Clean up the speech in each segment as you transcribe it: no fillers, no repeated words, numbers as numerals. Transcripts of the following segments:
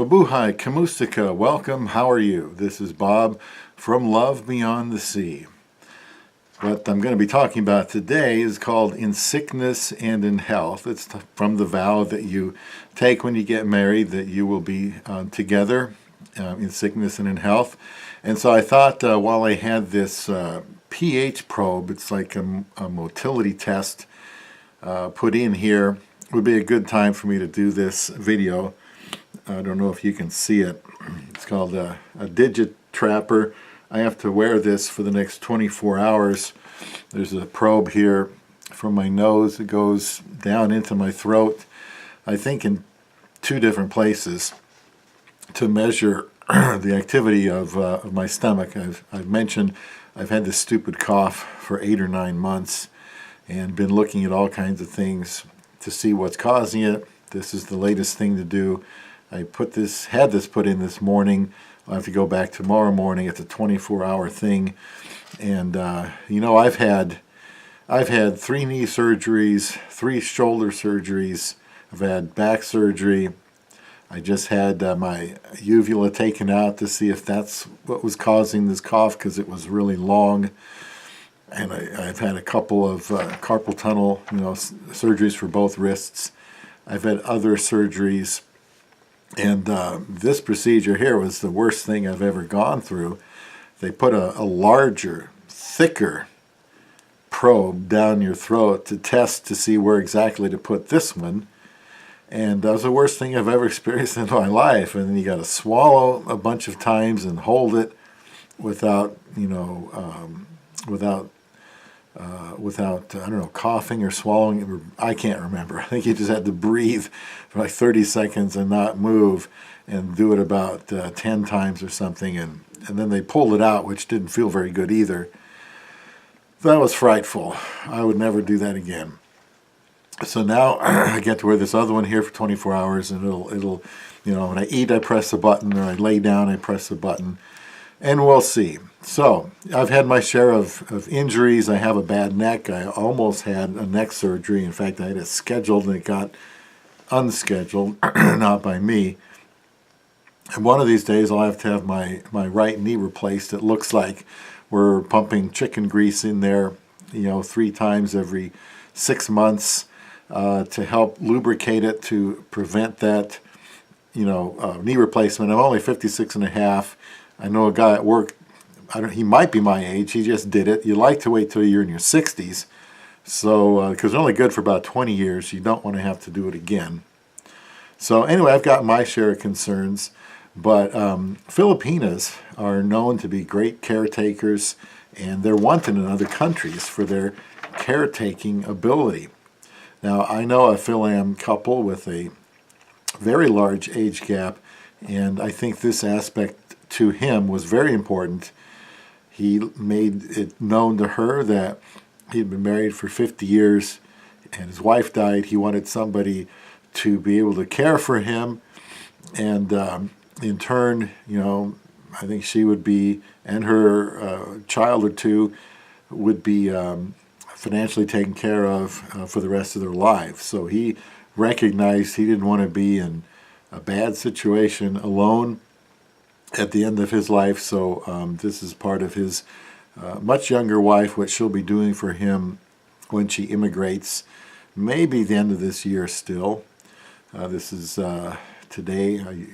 Mabuhay, Kamustika, welcome, how are you? This is Bob from Love Beyond the Sea. What I'm going to be talking about today is called In Sickness and in Health. It's from the vow that you take when you get married, that you will be together in sickness and in health. And so I thought while I had this pH probe, it's like a motility test put in here, it would be a good time for me to do this video. I don't know if you can see it. It's called a digit trapper. I have to wear this for the next 24 hours. There's a probe here from my nose. It goes down into my throat, I think in 2 different places, to measure the activity of my stomach. I've mentioned I've had this stupid cough for 8 or 9 months and been looking at all kinds of things to see what's causing it. This is the latest thing to do. I had this put in this morning. I'll have to go back tomorrow morning. It's a 24-hour thing. And you know, I've had 3 knee surgeries, 3 shoulder surgeries. I've had back surgery. I just had my uvula taken out to see if that's what was causing this cough, because it was really long. And I've had a couple of carpal tunnel, surgeries for both wrists. I've had other surgeries. And this procedure here was the worst thing I've ever gone through. They put a larger, thicker probe down your throat to test to see where exactly to put this one. And that was the worst thing I've ever experienced in my life. And then you got to swallow a bunch of times and hold it without, I don't know, coughing or swallowing. I can't remember. I think you just had to breathe for like 30 seconds and not move, and do it about 10 times or something. And then they pulled it out, which didn't feel very good either. That was frightful. I would never do that again. So now I get to wear this other one here for 24 hours, and it'll, when I eat, I press a button, or I lay down, I press a button. And we'll see. So I've had my share of injuries. I have a bad neck. I almost had a neck surgery. In fact, I had it scheduled and it got unscheduled, not by me. And one of these days I'll have to have my right knee replaced. It looks like we're pumping chicken grease in there, 3 times every 6 months to help lubricate it, to prevent that, knee replacement. I'm only 56 and a half. I know a guy at work, he might be my age, he just did it. You like to wait till you're in your 60s, so because they're only good for about 20 years. You don't want to have to do it again. So anyway, I've got my share of concerns, but Filipinas are known to be great caretakers, and they're wanted in other countries for their caretaking ability. Now, I know a Fil-Am couple with a very large age gap, and I think this aspect to him was very important. He made it known to her that he'd been married for 50 years and his wife died. He wanted somebody to be able to care for him, and in turn, I think she would be, and her child or 2 would be financially taken care of for the rest of their lives. So he recognized he didn't want to be in a bad situation alone at the end of his life. So this is part of his much younger wife, what she'll be doing for him when she immigrates, maybe the end of this year still. This is today.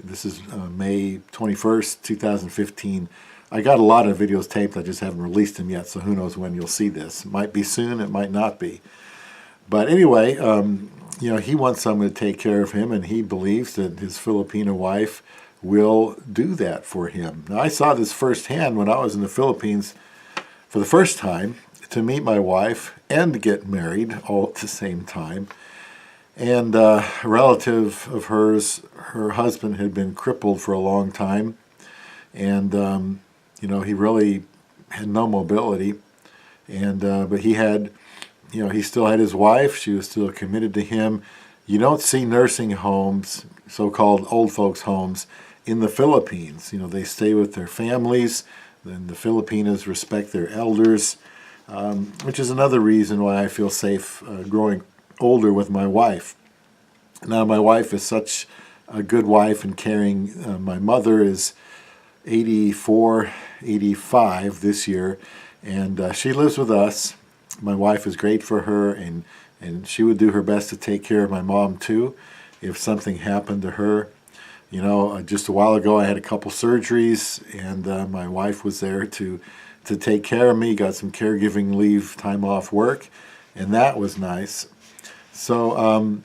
This is May 21st, 2015. I got a lot of videos taped. I just haven't released them yet, so who knows when you'll see this. It might be soon, it might not be. But anyway, he wants someone to take care of him, and he believes that his Filipina wife will do that for him. Now, I saw this firsthand when I was in the Philippines for the first time to meet my wife and get married all at the same time. And a relative of hers, her husband had been crippled for a long time, and he really had no mobility. And but he had, he still had his wife. She was still committed to him. You don't see nursing homes, so-called old folks' homes, in the Philippines. They stay with their families. Then the Filipinos respect their elders, which is another reason why I feel safe growing older with my wife. Now, my wife is such a good wife and caring. My mother is 84, 85 this year, and she lives with us. My wife is great for her, and she would do her best to take care of my mom too if something happened to her. You know, just a while ago I had a couple surgeries, and my wife was there to take care of me, got some caregiving leave, time off work, and that was nice. So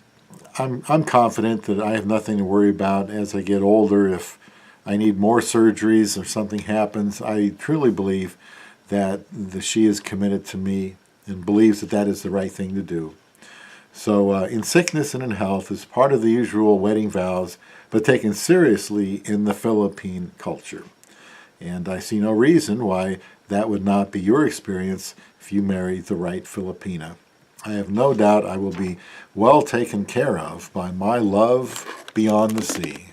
I'm confident that I have nothing to worry about as I get older. If I need more surgeries or something happens, I truly believe that she is committed to me and believes that that is the right thing to do. So in sickness and in health is part of the usual wedding vows, but taken seriously in the Philippine culture. And I see no reason why that would not be your experience if you marry the right Filipina. I have no doubt I will be well taken care of by my love beyond the sea.